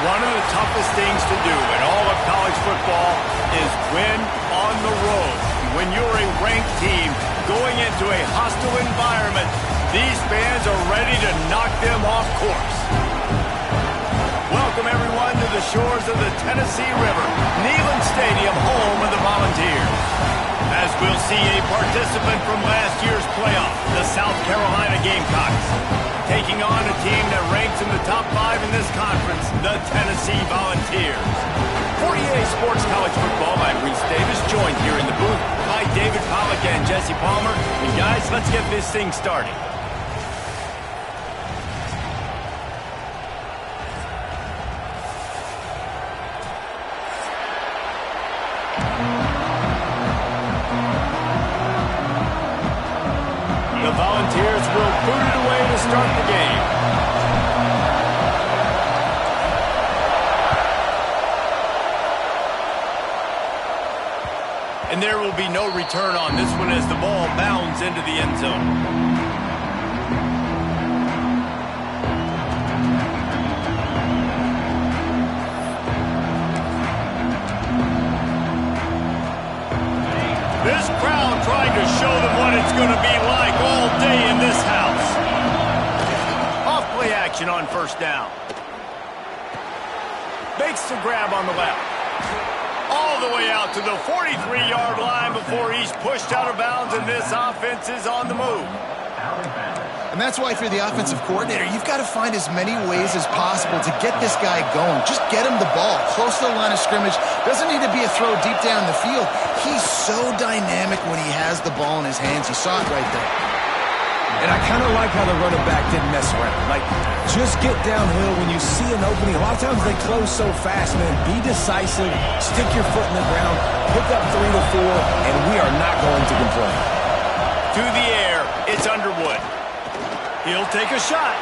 One of the toughest things to do in all of college football is win on the road. When you're a ranked team going into a hostile environment, these fans are ready to knock them off course. Welcome, everyone, to the shores of the Tennessee River, Neyland Stadium, home of the Volunteers. As we'll see a participant from last year's playoff, the South Carolina Gamecocks, taking on a team that ranks in the top 5 in this conference, the Tennessee Volunteers. For EA Sports College Football, I'm Reese Davis, joined here in the booth by David Pollack and Jesse Palmer. And guys, let's get this thing started. The Volunteers will boot it away to start the game. And there will be no return on this one as the ball bounds into the end zone. This crowd trying to show them what it's going to be like all day in this house. Off play action on first down. Makes the grab on the left. All the way out to the 43-yard line before he's pushed out of bounds, and this offense is on the move. And that's why if you're the offensive coordinator, you've got to find as many ways as possible to get this guy going. Just get him the ball close to the line of scrimmage. Doesn't need to be a throw deep down the field. He's so dynamic when he has the ball in his hands. You saw it right there. And I kind of like how the running back didn't mess around. Like, just get downhill when you see an opening. A lot of times they close so fast, man. Be decisive, stick your foot in the ground, pick up 3 to 4, and we are not going to complain. To the air, it's Underwood. He'll take a shot.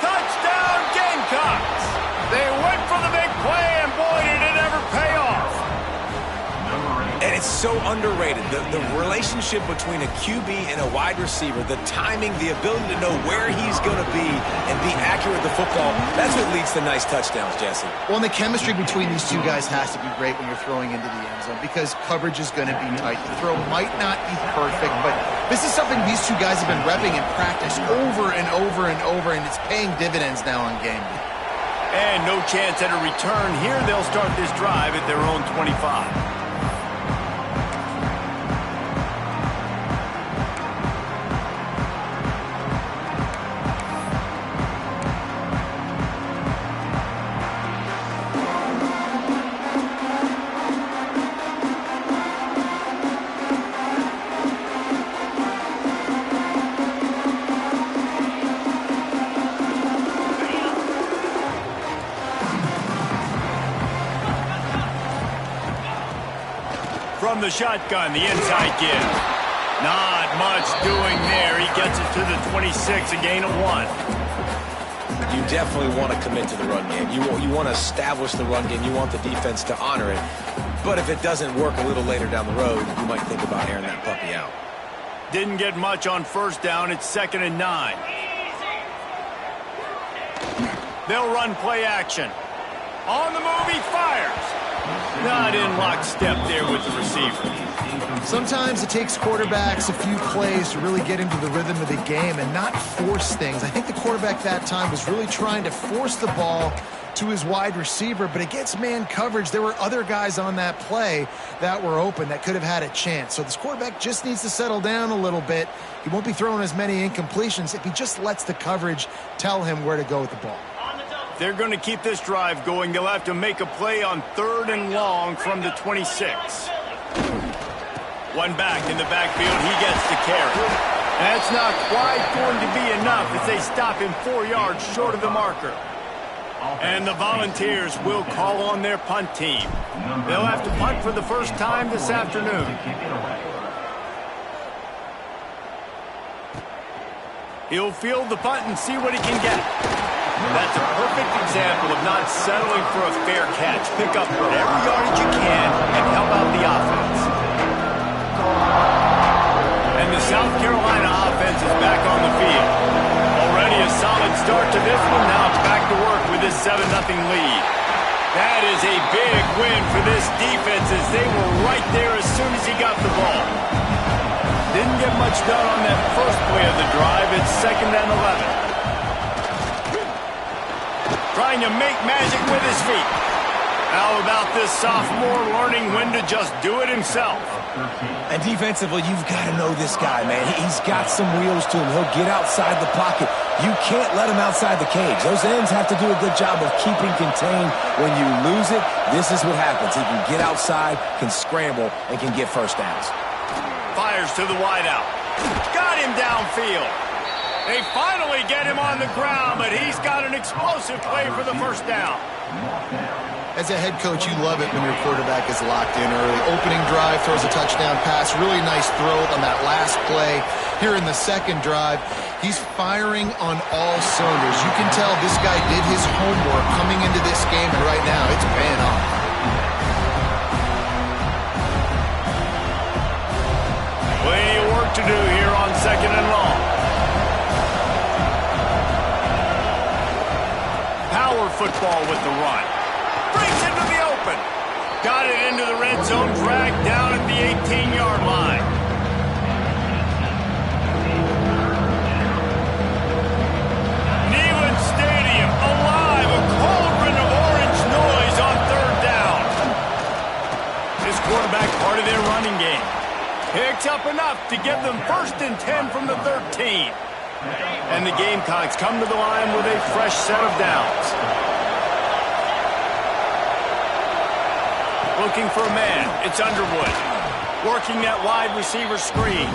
Touchdown, Gamecocks! They went for the big play, and boy, did it ever pay off. And it's so underrated. The relationship between a QB and a wide receiver, the timing, the ability to know where he's going to be and be accurate with the football, that's what leads to nice touchdowns, Jesse. Well, and the chemistry between these two guys has to be great when you're throwing into the end zone because coverage is going to be tight. The throw might not be perfect, but this is something these two guys have been repping in practice over and over and over, and it's paying dividends now on game day. And no chance at a return here. They'll start this drive at their own 25. From the shotgun, the inside give. Not much doing there. He gets it to the 26, a gain of 1. You definitely want to commit to the run game. You want to establish the run game. You want the defense to honor it. But if it doesn't work a little later down the road, you might think about airing that puppy out. Didn't get much on first down. It's 2nd and 9. They'll run play action. On the move, he fires. Not in lockstep there with the receiver. Sometimes it takes quarterbacks a few plays to really get into the rhythm of the game and not force things. I think the quarterback that time was really trying to force the ball to his wide receiver, but against man coverage, there were other guys on that play that were open that could have had a chance. So this quarterback just needs to settle down a little bit. He won't be throwing as many incompletions if he just lets the coverage tell him where to go with the ball. They're going to keep this drive going. They'll have to make a play on 3rd and long from the 26. One back in the backfield. He gets the carry. That's not quite going to be enough as they stop him 4 yards short of the marker. And the Volunteers will call on their punt team. They'll have to punt for the first time this afternoon. He'll field the punt and see what he can get. That's a perfect example of not settling for a fair catch. Pick up whatever yardage you can and help out the offense. And the South Carolina offense is back on the field. Already a solid start to this one. Now back to work 7-0 lead. That is a big win for this defense as they were right there as soon as he got the ball. Didn't get much done on that first play of the drive. It's 2nd and 11. Trying to make magic with his feet. How about this sophomore learning when to just do it himself? And defensively, you've got to know this guy, man. He's got some wheels to him. He'll get outside the pocket. You can't let him outside the cage. Those ends have to do a good job of keeping contained. When you lose it, this is what happens. He can get outside, can scramble, and can get first downs. Fires to the wideout. Got him downfield. They finally get him on the ground, but he's got an explosive play for the first down. As a head coach, you love it when your quarterback is locked in early. Opening drive, throws a touchdown pass. Really nice throw on that last play. Here in the second drive, he's firing on all cylinders. You can tell this guy did his homework coming into this game, and right now it's paying off. Plenty of work to do here on 2nd and long. Power football with the run. Breaks into the open. Got it into the red zone, dragged down at the 18-yard line. Neyland Stadium alive, a cauldron of orange noise on 3rd down. This quarterback part of their running game. Picks up enough to get them 1st and 10 from the 13. And the Gamecocks come to the line with a fresh set of downs. Looking for a man. It's Underwood. Working that wide receiver screen.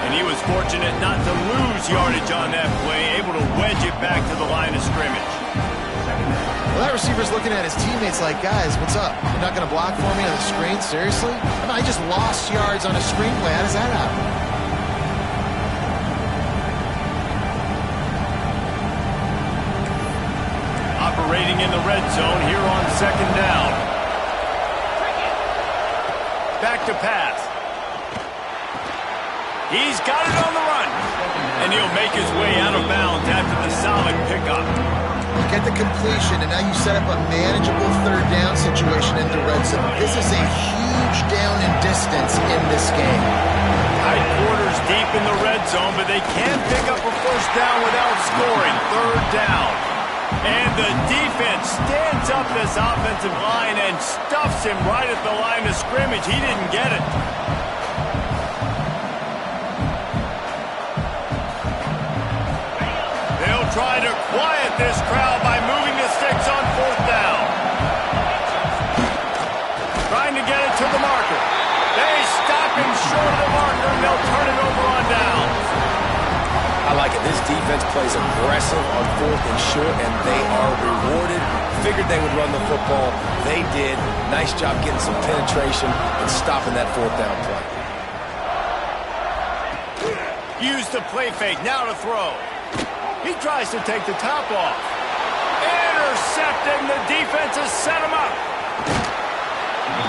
And he was fortunate not to lose yardage on that play, able to wedge it back to the line of scrimmage. Well, that receiver's looking at his teammates like, guys, what's up? You're not going to block for me on the screen? Seriously? I just lost yards on a screen play. How does that happen? Operating in the red zone here on 2nd down. Back to pass. He's got it on the run. And he'll make his way out of bounds after the solid pickup. Get the completion, and now you set up a manageable 3rd down situation in the red zone. This is a huge down in distance in this game. Tight quarters deep in the red zone, but they can pick up a 1st down without scoring. 3rd down. And the defense stands up this offensive line and stuffs him right at the line of scrimmage. He didn't get it. They'll try to quiet this crowd by moving the sticks on 4th down. Trying to get it to the marker. They stop him short of the marker, and they'll turn it over on downs. I like it. This defense plays aggressive on 4th and short, and they are rewarded. Figured they would run the football. They did. Nice job getting some penetration and stopping that 4th down play. Use the play fake. Now to throw. He tries to take the top off. Intercepting. The defense has set him up.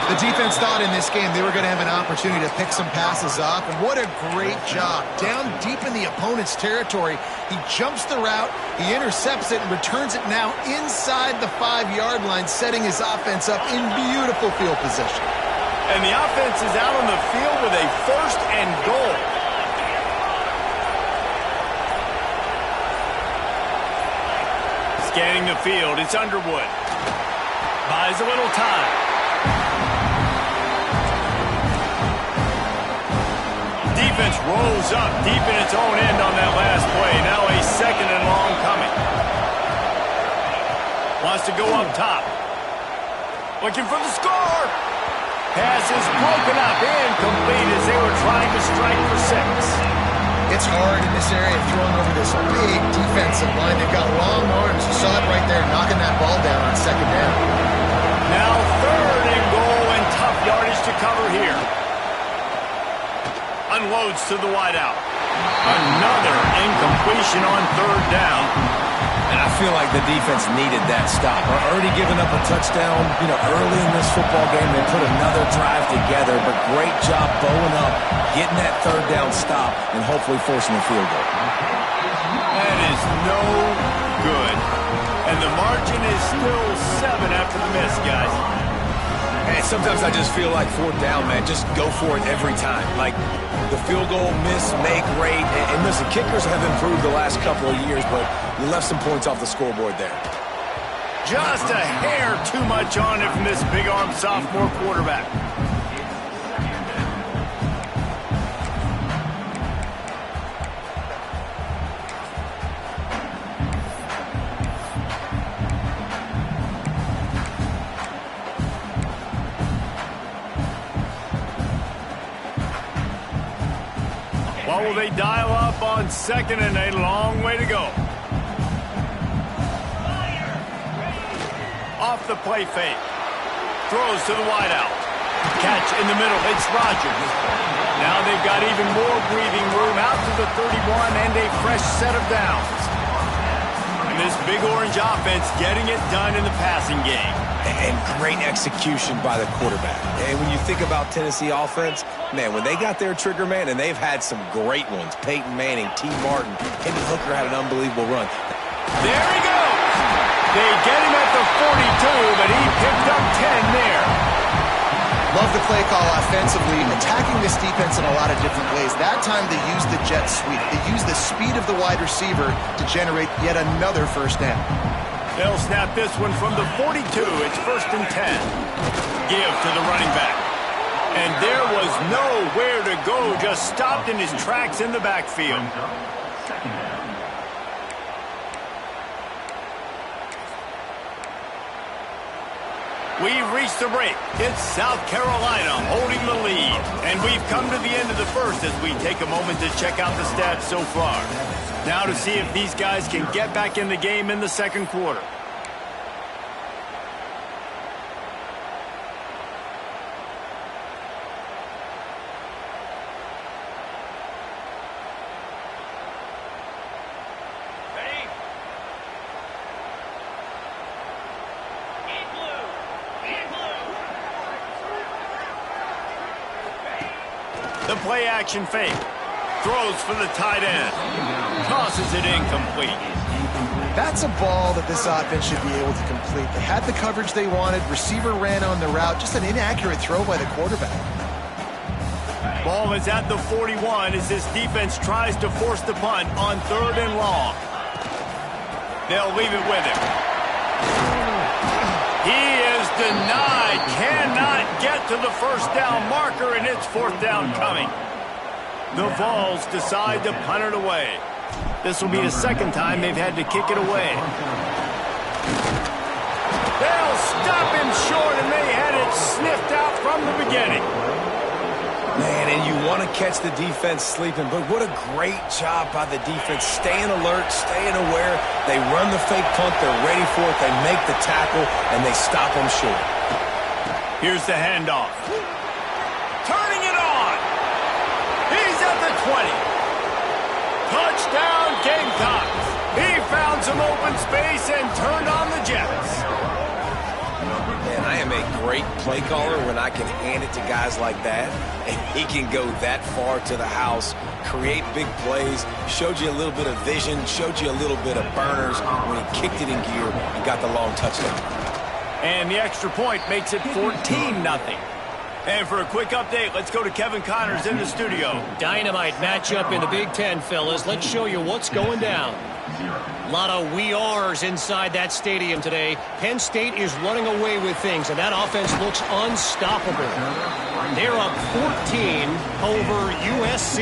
The defense thought in this game they were going to have an opportunity to pick some passes off, and what a great job. Down deep in the opponent's territory, he jumps the route, he intercepts it, and returns it now inside the 5-yard line, setting his offense up in beautiful field position. And the offense is out on the field with a 1st and goal. Scanning the field, it's Underwood. Buys a little time. Defense rolls up deep in its own end on that last play. Now a 2nd and long coming. Wants to go up top. Looking for the score. Pass is broken up. Incomplete as they were trying to strike for 6. It's hard in this area throwing over this big defensive line. They've got long arms. You saw it right there, knocking that ball down on 2nd down. Now 3rd and goal, and tough yardage to cover here. Unloads to the wideout. Another incompletion on 3rd down. And I feel like the defense needed that stop. Already giving up a touchdown, early in this football game. They put another drive together, but great job bowing up, getting that 3rd down stop, and hopefully forcing a field goal. That is no good. And the margin is this, guys. And sometimes I just feel like fourth down, man, just go for it every time. Like the field goal miss, make rate. And listen, kickers have improved the last couple of years, but you left some points off the scoreboard there. Just a hair too much on it from this big-arm sophomore quarterback. What will they dial up on second and a long way to go? Off the play fake. Throws to the wideout. Catch in the middle. It's Rodgers. Now they've got even more breathing room out to the 31 and a fresh set of downs. And this big orange offense getting it done in the passing game. And great execution by the quarterback. And when you think about Tennessee offense, man, when they got their trigger man, and they've had some great ones. Peyton Manning, T. Martin, Hendon Hooker had an unbelievable run. There he goes. They get him at the 42, but he picked up 10 there. Love the play call offensively, attacking this defense in a lot of different ways. That time they used the jet sweep. They used the speed of the wide receiver to generate yet another first down. They'll snap this one from the 42. It's 1st and 10. Give to the running back. And there was nowhere to go, just stopped in his tracks in the backfield. We've reached the break. It's South Carolina holding the lead. And we've come to the end of the first as we take a moment to check out the stats so far. Now to see if these guys can get back in the game in the second quarter. The play action fake. Throws for the tight end. Tosses it incomplete. That's a ball that this offense should be able to complete. They had the coverage they wanted. Receiver ran on the route. Just an inaccurate throw by the quarterback. Ball is at the 41 as this defense tries to force the punt on 3rd and long. They'll leave it with him. He is denied. Cannot get to the first down marker, and it's 4th down coming. The Vols decide to punt it away. This will be the second time they've had to kick it away. They'll stop him short, and they had it sniffed out from the beginning. Man, and you want to catch the defense sleeping, but what a great job by the defense. Staying alert, staying aware. They run the fake punt. They're ready for it. They make the tackle, and they stop them short. Here's the handoff. Turning it on. He's at the 20. Touchdown, Gamecocks. He found some open space and turned on the Jets. Man, I am a great play caller when I can hand it to guys like that, and he can go that far to the house, create big plays, showed you a little bit of vision, showed you a little bit of burners when he kicked it in gear and got the long touchdown. And the extra point makes it 14-0. And for a quick update, let's go to Kevin Connors in the studio. Dynamite matchup in the Big Ten, fellas. Let's show you what's going down. A lot of we ares inside that stadium today. Penn State is running away with things, and that offense looks unstoppable. They're up 14 over USC.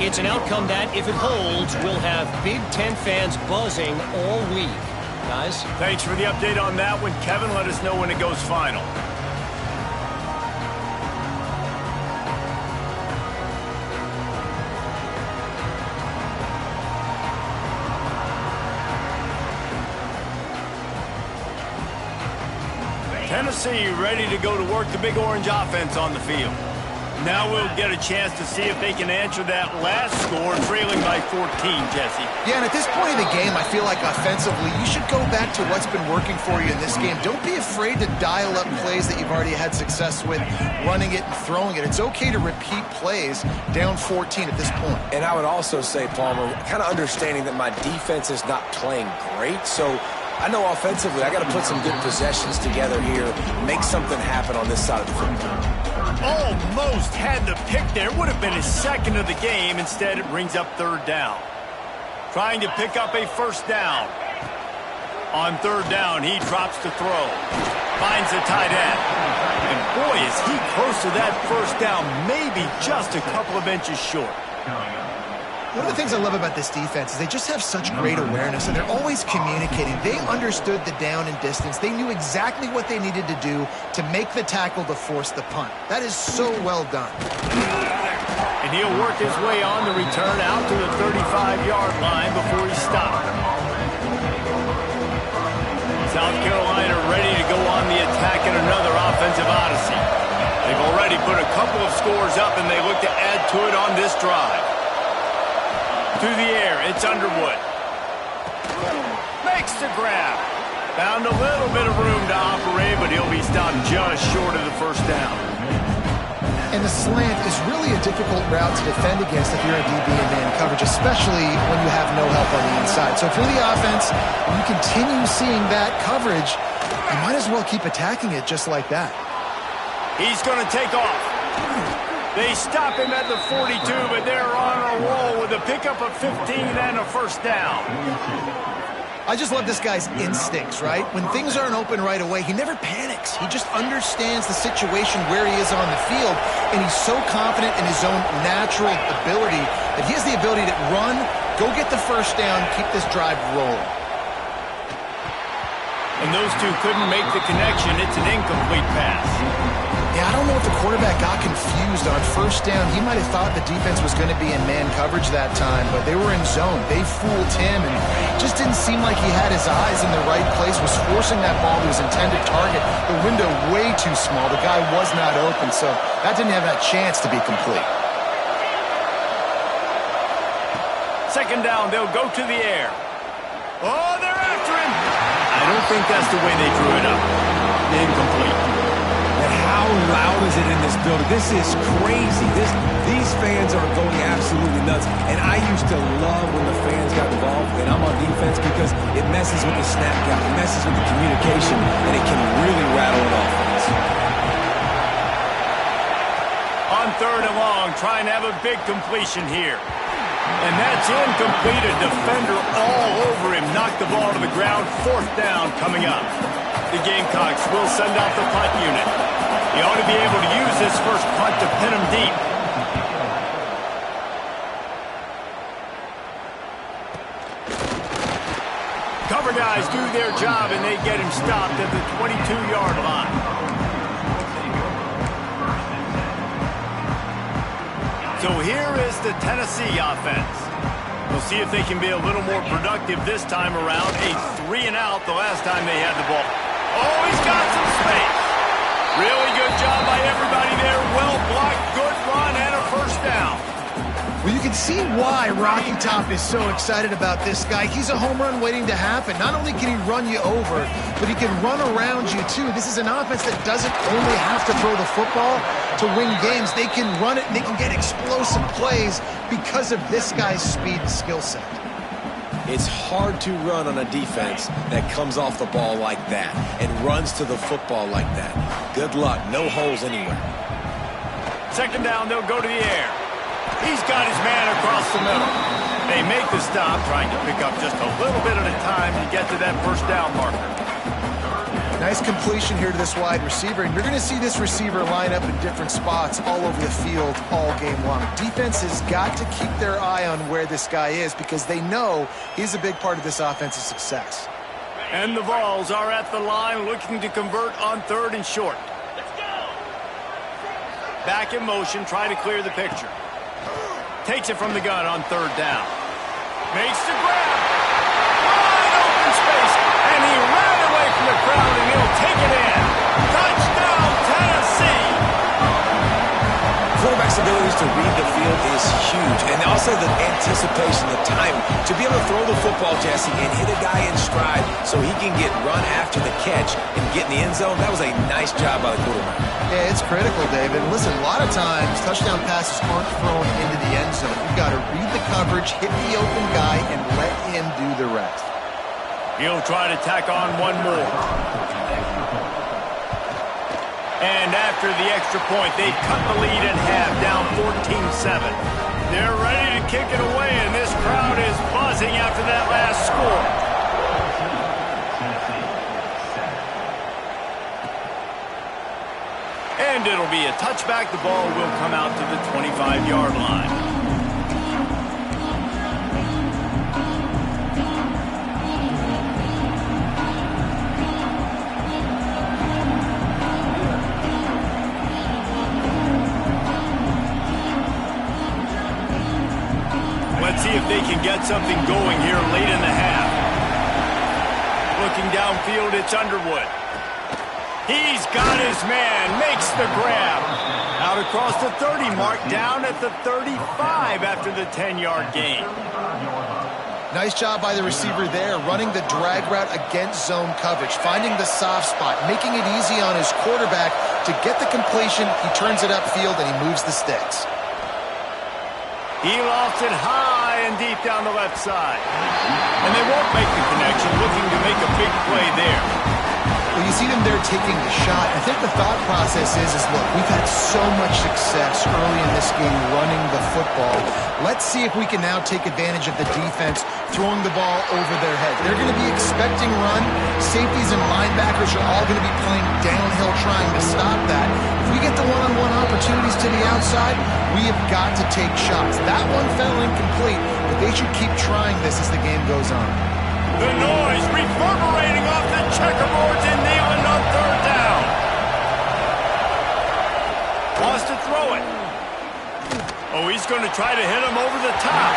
It's an outcome that, if it holds, will have Big Ten fans buzzing all week. Guys? Thanks for the update on that one, Kevin. Let us know when it goes final. Tennessee ready to go to work the big orange offense on the field. Now we'll get a chance to see if they can answer that last score, trailing by 14, Jesse. Yeah, and at this point in the game, I feel like offensively, you should go back to what's been working for you in this game. Don't be afraid to dial up plays that you've already had success with, running it and throwing it. It's okay to repeat plays down 14 at this point. And I would also say, Palmer, kind of understanding that my defense is not playing great, so I know offensively I got to put some good possessions together here, make something happen on this side of the football. Almost had the pick there. Would have been his second of the game. Instead, it brings up third down. Trying to pick up a first down. On third down, he drops to throw. Finds the tight end. And boy, is he close to that first down. Maybe just a couple of inches short. One of the things I love about this defense is they just have such great awareness, and they're always communicating. They understood the down and distance. They knew exactly what they needed to do to make the tackle to force the punt. That is so well done. And he'll work his way on the return out to the 35-yard line before he's stopped. South Carolina ready to go on the attack in another offensive odyssey. They've already put a couple of scores up, and they look to add to it on this drive. To the air, it's Underwood. Makes the grab. Found a little bit of room to operate, but he'll be stopped just short of the first down. And the slant is really a difficult route to defend against if you're a DB in man coverage, especially when you have no help on the inside. So if you're the offense, you continue seeing that coverage, you might as well keep attacking it just like that. He's going to take off. They stop him at the 42, but they're on a roll with a pickup of 15 and a first down. I just love this guy's instincts, right? When things aren't open right away, he never panics. He just understands the situation where he is on the field, and he's so confident in his own natural ability that he has the ability to run, go get the first down, keep this drive rolling. And those two couldn't make the connection. It's an incomplete pass. Yeah, I don't know if the quarterback got confused on first down. He might have thought the defense was going to be in man coverage that time, but they were in zone. They fooled him, and just didn't seem like he had his eyes in the right place, was forcing that ball to his intended target. The window way too small. The guy was not open, so that didn't have that chance to be complete. Second down, they'll go to the air. Oh, they're after him. I don't think that's the way they drew it up. Incomplete. And how loud is it in this building? This is crazy. These fans are going absolutely nuts. And I used to love when the fans got involved, and I'm on defense, because it messes with the snap count, it messes with the communication, and it can really rattle an offense. On third and long, trying to have a big completion here. And that's incomplete. A defender all over him. Knocked the ball to the ground. Fourth down coming up. The Gamecocks will send out the punt unit. He ought to be able to use this first punt to pin him deep. Cover guys do their job, and they get him stopped at the 22-yard line. So here is the Tennessee offense. We'll see if they can be a little more productive this time around. A 3-and-out the last time they had the ball. Oh, he's got some space. Really good job by everybody there. Well blocked, good run, and a first down. Well, you can see why Rocky Top is so excited about this guy. He's a home run waiting to happen. Not only can he run you over, but he can run around you, too. This is an offense that doesn't only have to throw the football to win games. They can run it, and they can get explosive plays because of this guy's speed and skill set. It's hard to run on a defense that comes off the ball like that and runs to the football like that. Good luck. No holes anywhere. Second down, they'll go to the air. He's got his man across the middle. They make the stop, trying to pick up just a little bit at a time to get to that first down marker. Nice completion here to this wide receiver, and you're going to see this receiver line up in different spots all over the field all game long. Defense has got to keep their eye on where this guy is, because they know he's a big part of this offense's success. And the Vols are at the line looking to convert on third and short. Back in motion, trying to clear the picture. Takes it from the gun on third down. Makes the grab. Wide open space. And he ran away from the crowd, and he'll take it in. Touchdown, Tennessee. Quarterback's abilities to read the field is huge. And also the anticipation, the time to be able to throw the football, Jesse, and hit a guy in stride so he can get run after the catch and get in the end zone. That was a nice job by the quarterback. Yeah, it's critical, David. Listen, a lot of times touchdown passes aren't thrown into the end zone. You've got to read the coverage, hit the open guy, and let him do the rest. He'll try to tack on one more. And after the extra point, they cut the lead in half, down 14-7. They're ready to kick it away, and this crowd is buzzing after that last score. And it'll be a touchback. The ball will come out to the 25-yard line. Let's see if they can get something going here late in the half. Looking downfield, it's Underwood. He's got his man, makes the grab. Out across the 30 mark, down at the 35 after the 10-yard gain. Nice job by the receiver there, running the drag route against zone coverage, finding the soft spot, making it easy on his quarterback to get the completion. He turns it upfield, and he moves the sticks. He lofts it high and deep down the left side. And they won't make the connection, looking to make a big play there. Well, you see them there taking the shot. I think the thought process is look, we've had so much success early in this game running the football. Let's see if we can now take advantage of the defense throwing the ball over their head. They're going to be expecting run. Safeties and linebackers are all going to be playing downhill trying to stop that. If we get the one-on-one opportunities to the outside, we have got to take shots. That one fell incomplete, but they should keep trying this as the game goes on. The noise reverberating off the checkerboards in Neyland on third down. Wants to throw it. Oh, he's going to try to hit him over the top.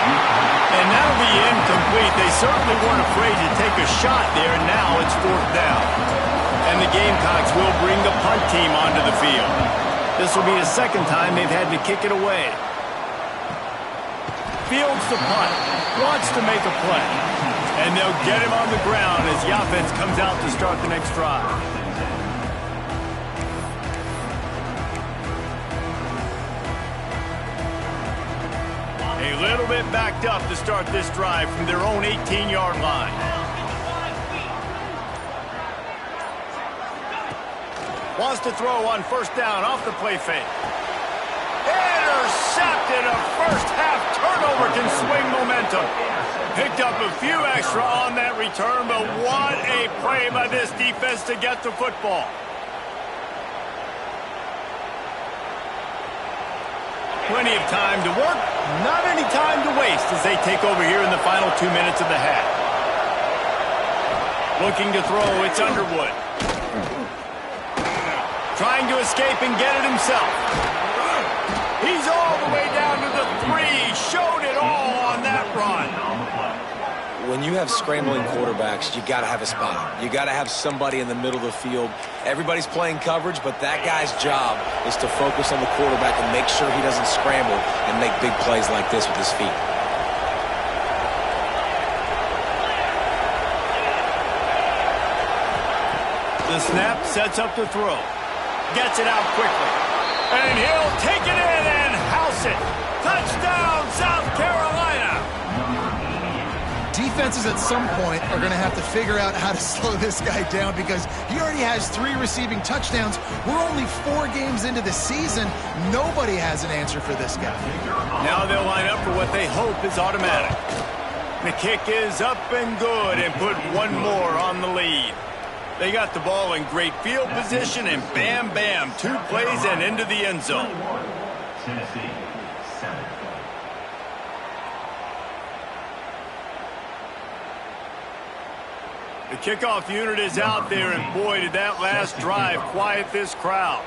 And that'll be incomplete. They certainly weren't afraid to take a shot there. Now it's fourth down. And the Gamecocks will bring the punt team onto the field. This will be the second time they've had to kick it away. Fields the punt. Wants to make a play. And they'll get him on the ground as the offense comes out to start the next drive. A little bit backed up to start this drive from their own 18-yard line. Wants to throw on first down off the play fake. Intercepted. A first half turnover can swing momentum. Picked up a few extra on that return, but what a play by this defense to get the football. Plenty of time to work, not any time to waste as they take over here in the final 2 minutes of the half. Looking to throw, it's Underwood. Trying to escape and get it himself. He's all the way down to the 3, showed it all on that run. When you have scrambling quarterbacks, you got to have a spot. You got to have somebody in the middle of the field. Everybody's playing coverage, but that guy's job is to focus on the quarterback and make sure he doesn't scramble and make big plays like this with his feet. The snap sets up the throw. Gets it out quickly. And he'll take it in and house it. Touchdown, South Carolina. Defenses at some point are going to have to figure out how to slow this guy down because he already has 3 receiving touchdowns. We're only 4 games into the season. Nobody has an answer for this guy. Now they'll line up for what they hope is automatic. The kick is up and good and put one more on the lead. They got the ball in great field position and bam, bam, 2 plays and into the end zone. The kickoff unit is out there, and boy, did that last drive quiet this crowd.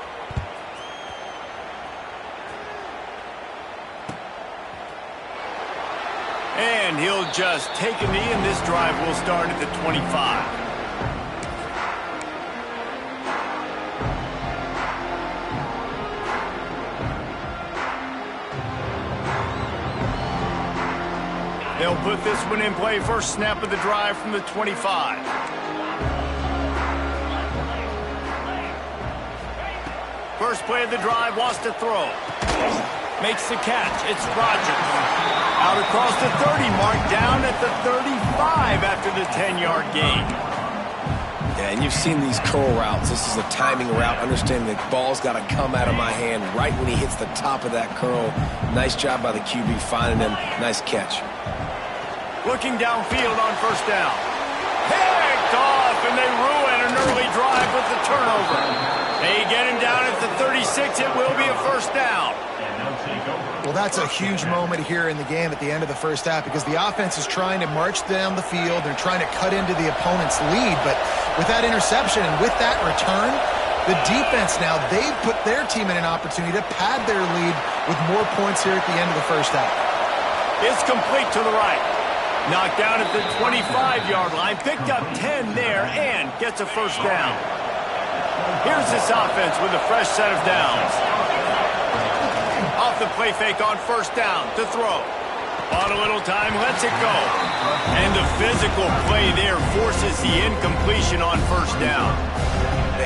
And he'll just take a knee, and this drive will start at the 25. They'll put this one in play. First snap of the drive from the 25. First play of the drive, wants to throw. Makes the catch. It's Rodgers. Out across the 30 mark, down at the 35 after the 10-yard gain. Yeah, and you've seen these curl routes. This is a timing route. Understanding the ball's got to come out of my hand right when he hits the top of that curl. Nice job by the QB finding him. Nice catch. Looking downfield on first down. Picked off, and they ruin an early drive with the turnover. They get him down at the 36. It will be a first down. Well, that's a huge moment here in the game at the end of the first half because the offense is trying to march down the field. They're trying to cut into the opponent's lead. But with that interception and with that return, the defense now, they've put their team in an opportunity to pad their lead with more points here at the end of the first half. It's complete to the right. Knocked down at the 25-yard line. Picked up 10 there and gets a first down. Here's this offense with a fresh set of downs. Off the play fake on first down to throw. On a little time, lets it go. And the physical play there forces the incompletion on first down.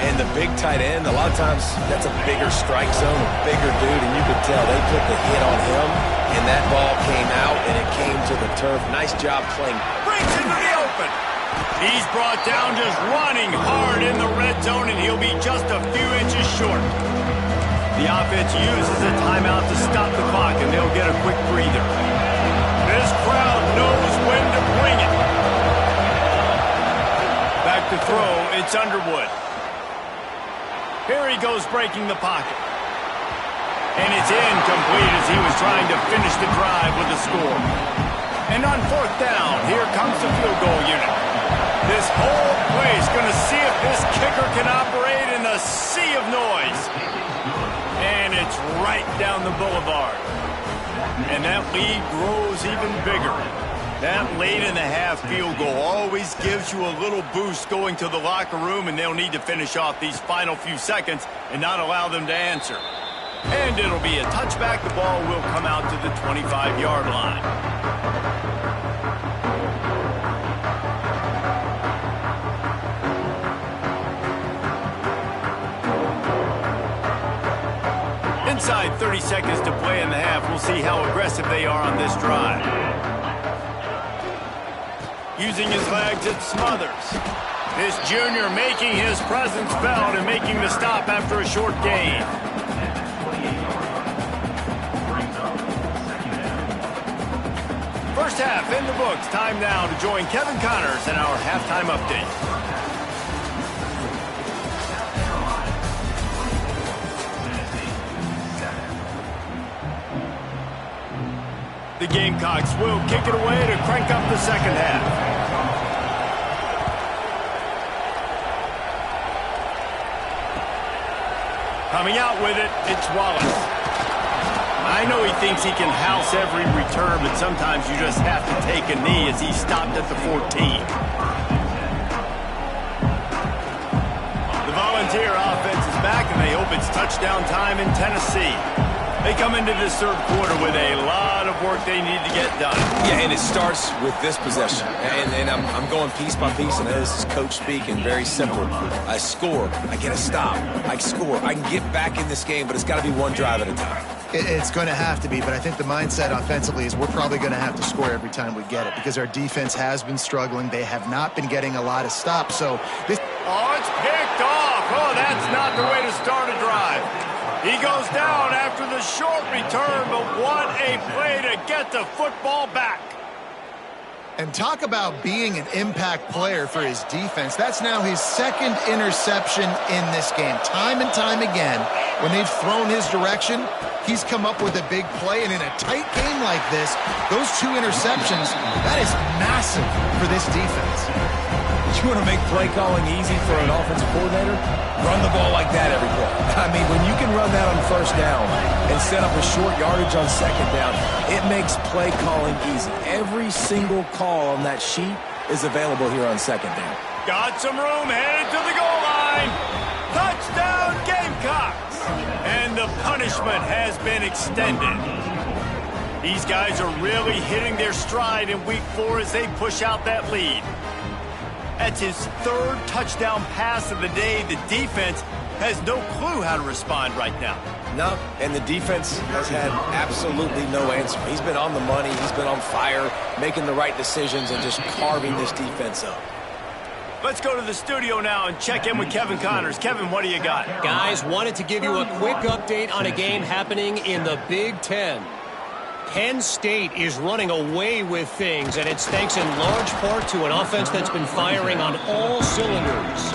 And the big tight end, a lot of times that's a bigger strike zone, a bigger dude, and you could tell they put the hit on him, and that ball came out, and it came to the turf. Nice job playing. Brings into the open. He's brought down just running hard in the red zone, and he'll be just a few inches short. The offense uses a timeout to stop the clock, and they'll get a quick breather. This crowd knows when to bring it. Back to throw, it's Underwood. Here he goes breaking the pocket. And it's incomplete as he was trying to finish the drive with a score. And on fourth down, here comes the field goal unit. This whole place going to see if this kicker can operate in the sea of noise. And it's right down the boulevard. And that lead grows even bigger. That late-in-the-half field goal always gives you a little boost going to the locker room, and they'll need to finish off these final few seconds and not allow them to answer. And it'll be a touchback. The ball will come out to the 25-yard line. Inside 30 seconds to play in the half. We'll see how aggressive they are on this drive. Using his legs, it's Smothers. This junior making his presence felt and making the stop after a short gain. First half in the books. Time now to join Kevin Connors in our halftime update. The Gamecocks will kick it away to crank up the second half. Coming out with it, it's Wallace. I know he thinks he can house every return, but sometimes you just have to take a knee as he stopped at the 14. The Volunteer offense is back, and they hope it's touchdown time in Tennessee. They come into this third quarter with a lot of work they need to get done. Yeah, and it starts with this possession. And I'm going piece by piece, and this is coach speaking, very simple. I score, I get a stop, I score. I can get back in this game, but it's got to be one drive at a time. It's going to have to be, but I think the mindset offensively is we're probably going to have to score every time we get it because our defense has been struggling. They have not been getting a lot of stops. So this. Oh, it's picked off. Oh, that's not the way to start a drive. He goes down after the short return, but what a play to get the football back. And talk about being an impact player for his defense. That's now his second interception in this game. Time and time again, when they've thrown his direction, he's come up with a big play. And in a tight game like this, those two interceptions, that is massive for this defense. You want to make play calling easy for an offensive coordinator? Run the ball like that every play. I mean, when you can run that on first down and set up a short yardage on second down, it makes play calling easy. Every single call on that sheet is available here on second down. Got some room, headed to the goal line. Touchdown, Gamecocks! And the punishment has been extended. These guys are really hitting their stride in week 4 as they push out that lead. That's his third touchdown pass of the day. The defense has no clue how to respond right now. No, and the defense has had absolutely no answer. He's been on the money. He's been on fire, making the right decisions and just carving this defense up. Let's go to the studio now and check in with Kevin Connors. Kevin, what do you got? Guys, wanted to give you a quick update on a game happening in the Big Ten. Penn State is running away with things, and it's thanks in large part to an offense that's been firing on all cylinders.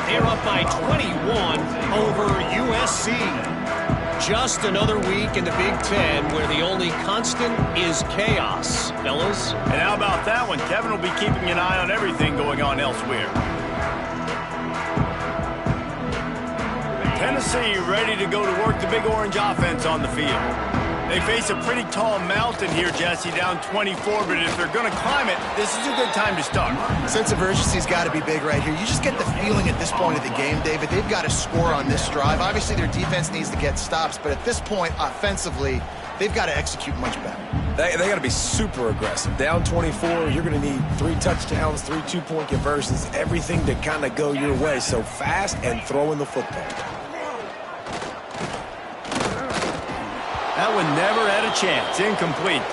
They're up by 21 over USC. Just another week in the Big Ten where the only constant is chaos, fellas. And how about that one? Kevin will be keeping an eye on everything going on elsewhere. Tennessee ready to go to work the Big Orange offense on the field. They face a pretty tall mountain here, Jesse, down 24, but if they're going to climb it, this is a good time to start. Sense of urgency's got to be big right here. You just get the feeling at this point of the game, David, they've got to score on this drive. Obviously, their defense needs to get stops, but at this point, offensively, they've got to execute much better. They got to be super aggressive. Down 24, you're going to need 3 touchdowns, 3 two-point conversions, everything to kind of go your way. So fast and throwing the football. That one never had a chance. Incomplete.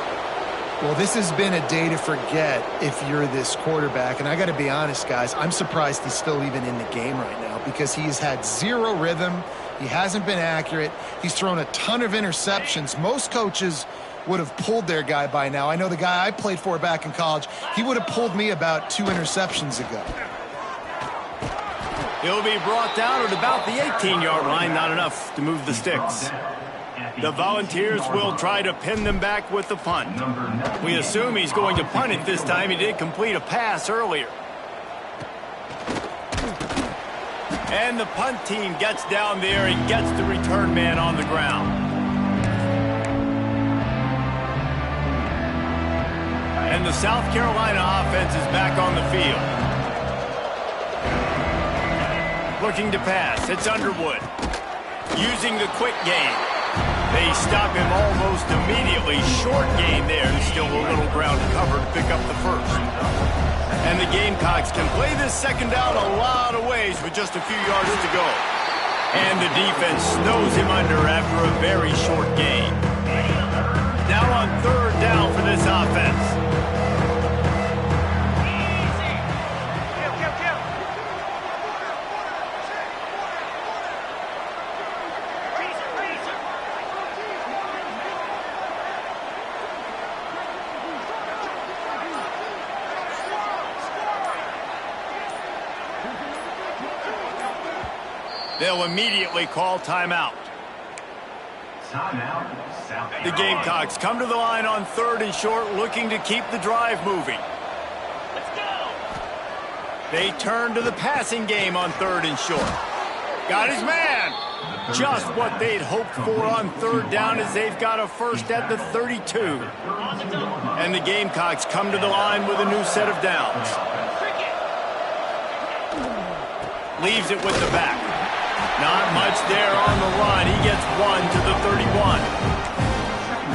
Well, this has been a day to forget if you're this quarterback. And I got to be honest, guys, I'm surprised he's still even in the game right now because he's had zero rhythm. He hasn't been accurate. He's thrown a ton of interceptions. Most coaches would have pulled their guy by now. I know the guy I played for back in college, he would have pulled me about 2 interceptions ago. He'll be brought down at about the 18-yard line. Not enough to move the sticks. The Volunteers will try to pin them back with the punt. We assume he's going to punt it this time. He did complete a pass earlier. And the punt team gets down there and gets the return man on the ground. And the South Carolina offense is back on the field. Looking to pass. It's Underwood. Using the quick game. They stop him almost immediately. Short gain there. Still a little ground to cover to pick up the first. And the Gamecocks can play this second down a lot of ways with just a few yards to go. And the defense snows him under after a very short gain. Now on third down for this offense. They'll immediately call timeout. The Gamecocks come to the line on third and short, looking to keep the drive moving. Let's go. They turn to the passing game on third and short. Got his man. Just what they'd hoped for on third down as they've got a first at the 32. And the Gamecocks come to the line with a new set of downs. Leaves it with the back. Not much there on the run. He gets one to the 31.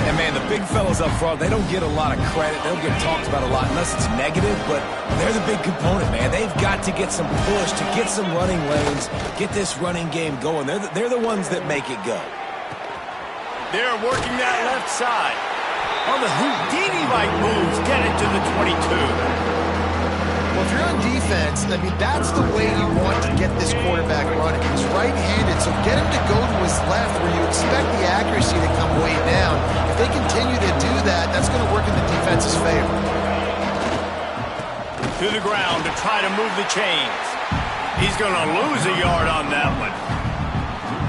And, man, the big fellas up front, they don't get a lot of credit. They don't get talked about a lot unless it's negative, but they're the big component, man. They've got to get some push, to get some running lanes, get this running game going. They're the ones that make it go. They're working that left side. On the Houdini-like moves, get it to the 22. Well, if you're on defense, I mean, that's the way you want to get this quarterback running. He's right-handed, so get him to go to his left where you expect the accuracy to come way down. If they continue to do that, that's going to work in the defense's favor. To the ground to try to move the chains. He's going to lose a yard on that one.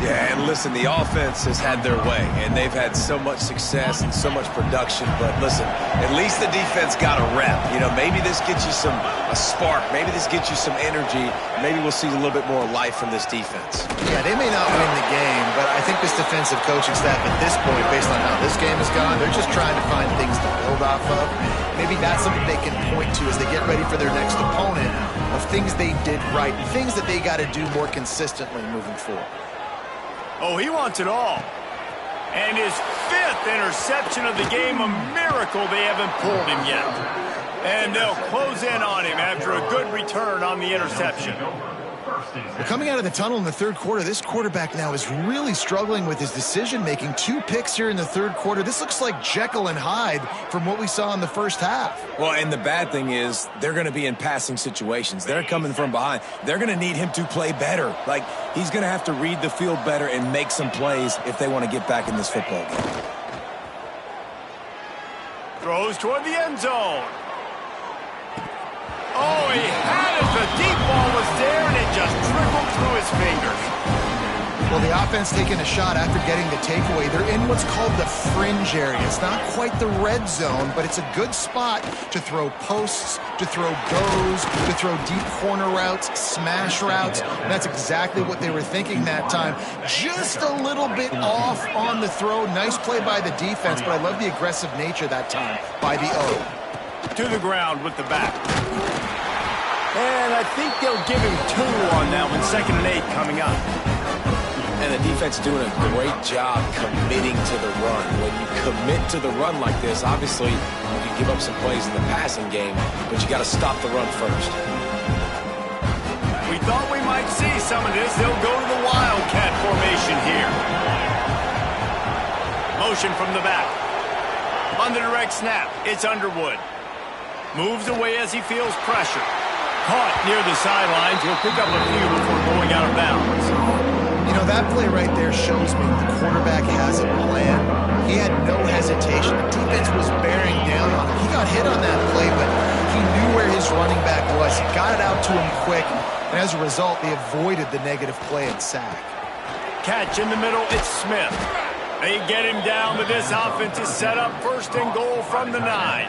Yeah, and listen, the offense has had their way, and they've had so much success and so much production. But listen, at least the defense got a rep. You know, maybe this gets you a spark. Maybe this gets you some energy. Maybe we'll see a little bit more life from this defense. Yeah, they may not win the game, but I think this defensive coaching staff at this point, based on how this game has gone, they're just trying to find things to build off of. Maybe that's something they can point to as they get ready for their next opponent of things they did right, things that they got to do more consistently moving forward. Oh, he wants it all. And his 5th interception of the game, a miracle they haven't pulled him yet. And they'll close in on him after a good return on the interception. Well, coming out of the tunnel in the third quarter, this quarterback now is really struggling with his decision-making. 2 picks here in the third quarter. This looks like Jekyll and Hyde from what we saw in the first half. Well, and the bad thing is they're going to be in passing situations. They're coming from behind. They're going to need him to play better. Like, he's going to have to read the field better and make some plays if they want to get back in this football game. Throws toward the end zone. Oh, he had it. The deep ball was there, and it just trickled through his fingers. Well, the offense taking a shot after getting the takeaway. They're in what's called the fringe area. It's not quite the red zone, but it's a good spot to throw posts, to throw goes, to throw deep corner routes, smash routes. And that's exactly what they were thinking that time. Just a little bit off on the throw. Nice play by the defense, but I love the aggressive nature that time by the O. To the ground with the back. And I think they'll give him 2 on that one. 2nd and 8 coming up. And the defense doing a great job committing to the run. When you commit to the run like this, obviously you can give up some plays in the passing game, but you got to stop the run first. We thought we might see some of this. They'll go to the Wildcat formation here. Motion from the back. On the direct snap, it's Underwood. Moves away as he feels pressure. Caught near the sidelines. He'll pick up a few before going out of bounds. You know, that play right there shows me the quarterback has a plan. He had no hesitation. The defense was bearing down on him. He got hit on that play, but he knew where his running back was. He got it out to him quick, and as a result, they avoided the negative play and sack. Catch in the middle, it's Smith. They get him down, but this offense is set up 1st and goal from the 9.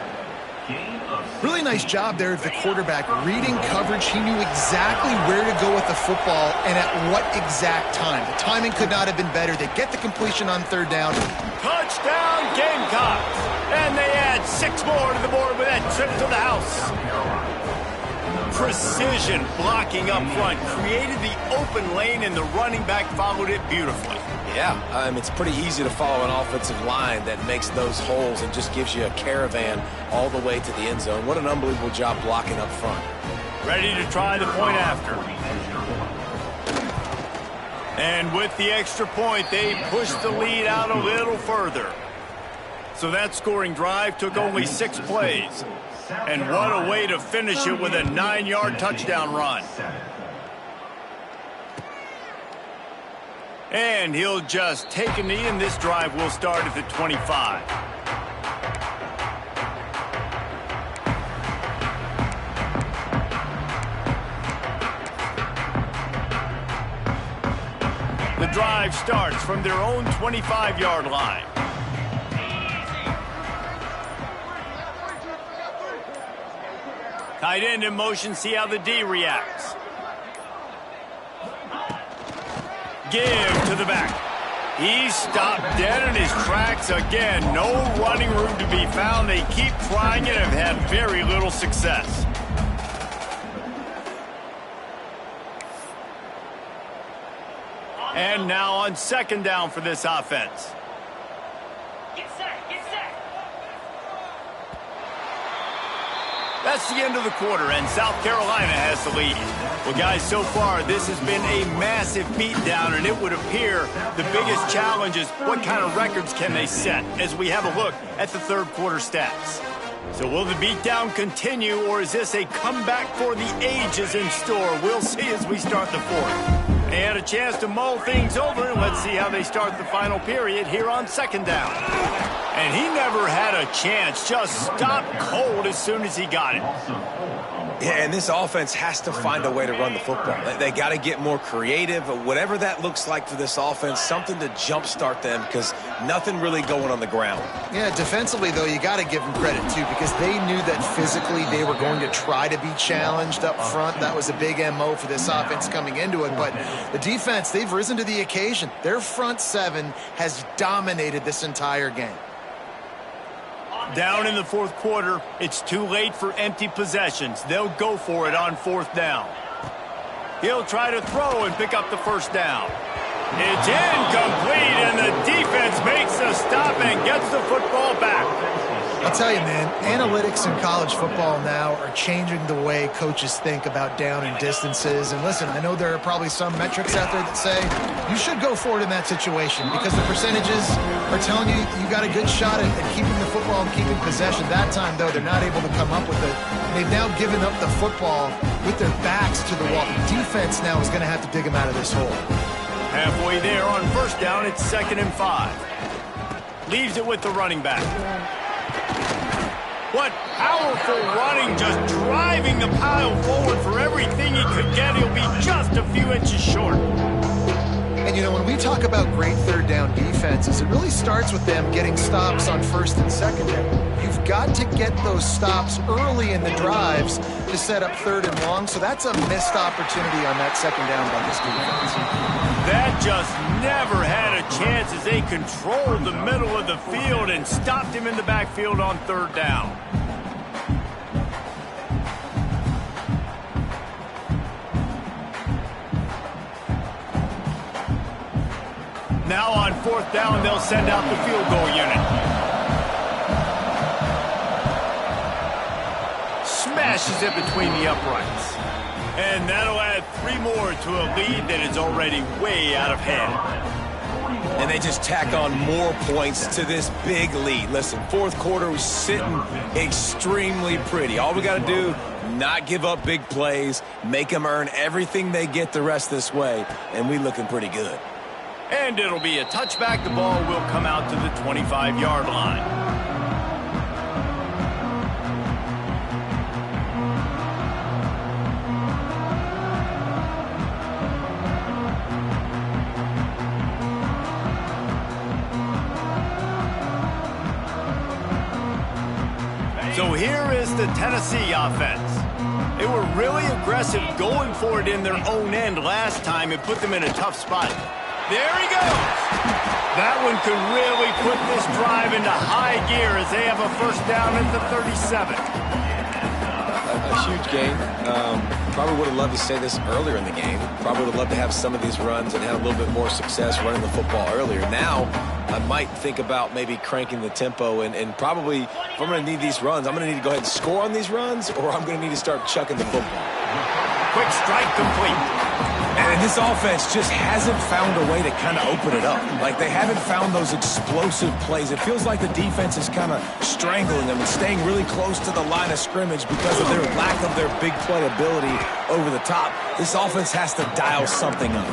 Really nice job there of the quarterback reading coverage. He knew exactly where to go with the football and at what exact time. The timing could not have been better. They get the completion on 3rd down. Touchdown Gamecocks! And they add 6 more to the board with that trip to the house. Precision blocking up front created the open lane, and the running back followed it beautifully. Yeah, it's pretty easy to follow an offensive line that makes those holes and just gives you a caravan all the way to the end zone. What an unbelievable job blocking up front. Ready to try the point after. And with the extra point, they pushed the lead out a little further. So that scoring drive took only 6 plays. And what a way to finish it with a 9-yard touchdown run. And he'll just take a knee, and this drive will start at the 25. The drive starts from their own 25-yard line. Tight end in motion, see how the D reacts. Give to the back. He stopped dead in his tracks again. No running room to be found. They keep trying it and have had very little success. And now on 2nd down for this offense. Get set, get set. That's the end of the quarter, and South Carolina has the lead. Well, guys, so far, this has been a massive beatdown, and it would appear the biggest challenge is what kind of records can they set as we have a look at the third quarter stats. So will the beatdown continue, or is this a comeback for the ages in store? We'll see as we start the 4th. They had a chance to mull things over, and let's see how they start the final period here on 2nd down. And he never had a chance, just stopped cold as soon as he got it. Yeah, and this offense has to find a way to run the football. They got to get more creative, whatever that looks like for this offense, something to jumpstart them, because nothing really going on the ground. Yeah, defensively, though, you got to give them credit, too, because they knew that physically they were going to try to be challenged up front. That was a big MO for this offense coming into it. But the defense, they've risen to the occasion. Their front 7 has dominated this entire game. Down in the 4th quarter, it's too late for empty possessions. They'll go for it on 4th down. He'll try to throw and pick up the 1st down. It's incomplete, and the defense makes a stop and gets the football back. I'll tell you, man, analytics in college football now are changing the way coaches think about down and distances. And listen, I know there are probably some metrics out there that say you should go for it in that situation because the percentages are telling you you got a good shot at keeping the football and keeping possession. That time, though, they're not able to come up with it. They've now given up the football with their backs to the wall. The defense now is going to have to dig them out of this hole. Halfway there on first down, it's 2nd and 5. Leaves it with the running back. What powerful running, just driving the pile forward for everything he could get. He'll be just a few inches short. And, you know, when we talk about great third down defenses, it really starts with them getting stops on first and second down. You've got to get those stops early in the drives to set up third and long, so that's a missed opportunity on that second down by this defense. That just never had a chance as they controlled the middle of the field and stopped him in the backfield on third down. Now on fourth down, they'll send out the field goal unit. Smashes it between the uprights. And that'll add 3 more to a lead that is already way out of hand. And they just tack on more points to this big lead. Listen, fourth quarter was sitting extremely pretty. All we got to do, not give up big plays, make them earn everything they get the rest this way, and we looking pretty good. And it'll be a touchback. The ball will come out to the 25-yard line. So here is the Tennessee offense. They were really aggressive going for it in their own end last time. It put them in a tough spot. There he goes. That one could really put this drive into high gear as they have a first down at the 37. A huge game. Probably would have loved to say this earlier in the game. Probably would have loved to have some of these runs and have a little bit more success running the football earlier. Now, I might think about maybe cranking the tempo and probably, if I'm going to need these runs, I'm going to need to go ahead and score on these runs, or I'm going to need to start chucking the football. Quick strike complete. And this offense just hasn't found a way to kind of open it up. Like, they haven't found those explosive plays. It feels like the defense is kind of strangling them and staying really close to the line of scrimmage because of their lack of their big play ability over the top. This offense has to dial something up.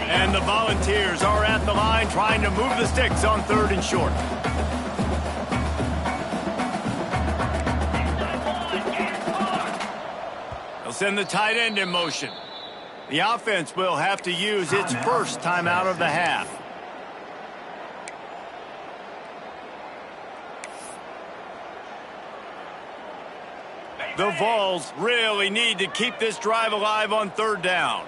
And the Volunteers are at the line trying to move the sticks on third and short. They'll send the tight end in motion. The offense will have to use its first timeout of the half. The Vols really need to keep this drive alive on third down.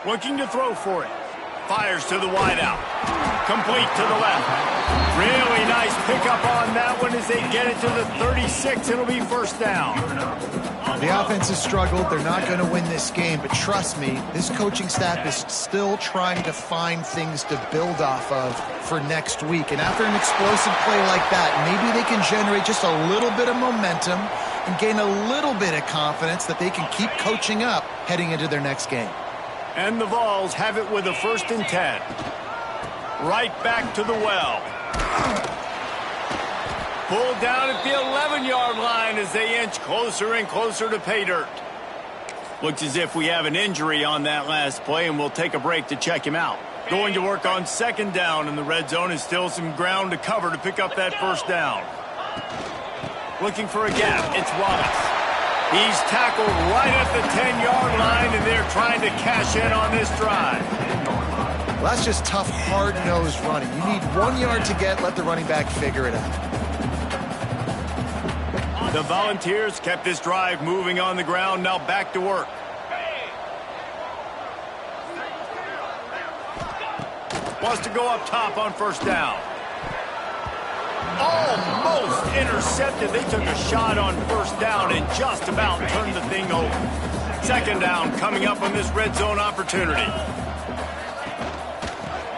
Looking to throw for it. Fires to the wideout. Complete to the left. Really nice pickup on that one as they get it to the 36. It'll be first down. The offense has struggled. They're not going to win this game, but trust me, this coaching staff is still trying to find things to build off of for next week. And after an explosive play like that, maybe they can generate just a little bit of momentum and gain a little bit of confidence that they can keep coaching up heading into their next game. And the Vols have it with a 1st and 10. Right back to the well. Pulled down at the 11-yard line as they inch closer and closer to pay dirt. Looks as if we have an injury on that last play, and we'll take a break to check him out. Going to work on 2nd down in the red zone, and still some ground to cover to pick up that first down. Looking for a gap. It's Wallace. He's tackled right at the 10-yard line, and they're trying to cash in on this drive. Well, that's just tough, hard-nosed running. You need 1 yard to get, let the running back figure it out. The Volunteers kept this drive moving on the ground, now back to work. Wants to go up top on first down. Almost intercepted. They took a shot on first down and just about turned the thing over. Second down coming up on this red zone opportunity.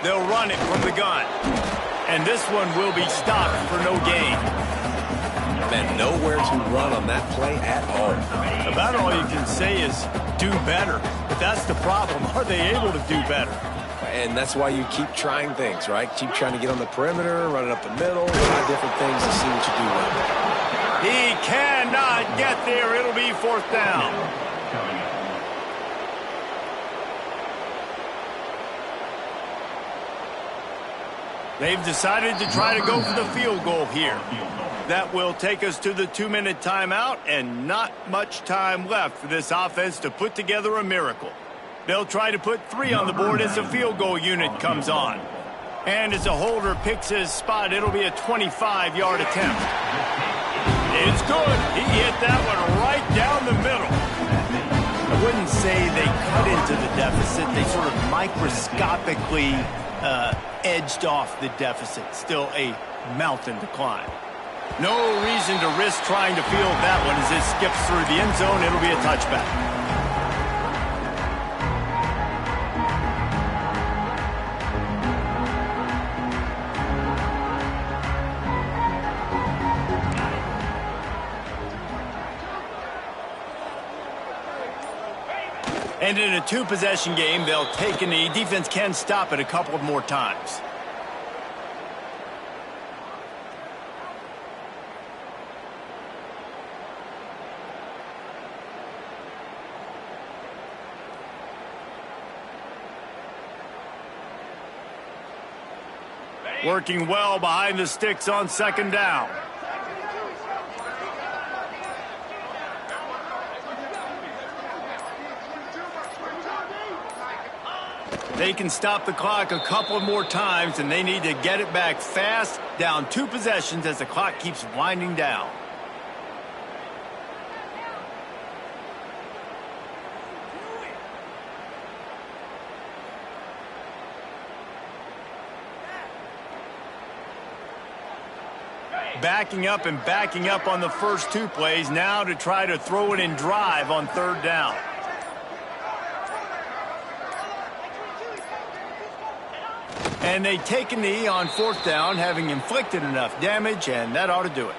They'll run it from the gun. And this one will be stopped for no gain. Man, nowhere to run on that play at all. About all you can say is do better. But that's the problem. Are they able to do better? And that's why you keep trying things, right? Keep trying to get on the perimeter, run it up the middle, try different things to see what you do well. He cannot get there. It'll be fourth down. They've decided to try to go for the field goal here. That will take us to the 2-minute timeout, and not much time left for this offense to put together a miracle. They'll try to put 3 on the board as the field goal unit comes on. And as a holder picks his spot, it'll be a 25-yard attempt. It's good. He hit that one right down the middle. I wouldn't say they cut into the deficit. They sort of microscopically edged off the deficit. Still a mountain to climb. No reason to risk trying to field that one as it skips through the end zone. It'll be a touchback. And in a 2-possession game, they'll take a knee. Defense can stop it a couple of more times. Working well behind the sticks on second down. They can stop the clock a couple more times, and they need to get it back fast, down 2 possessions as the clock keeps winding down. Backing up and backing up on the first 2 plays, now to try to throw it in drive on third down. And they take a knee on fourth down, having inflicted enough damage, and that ought to do it.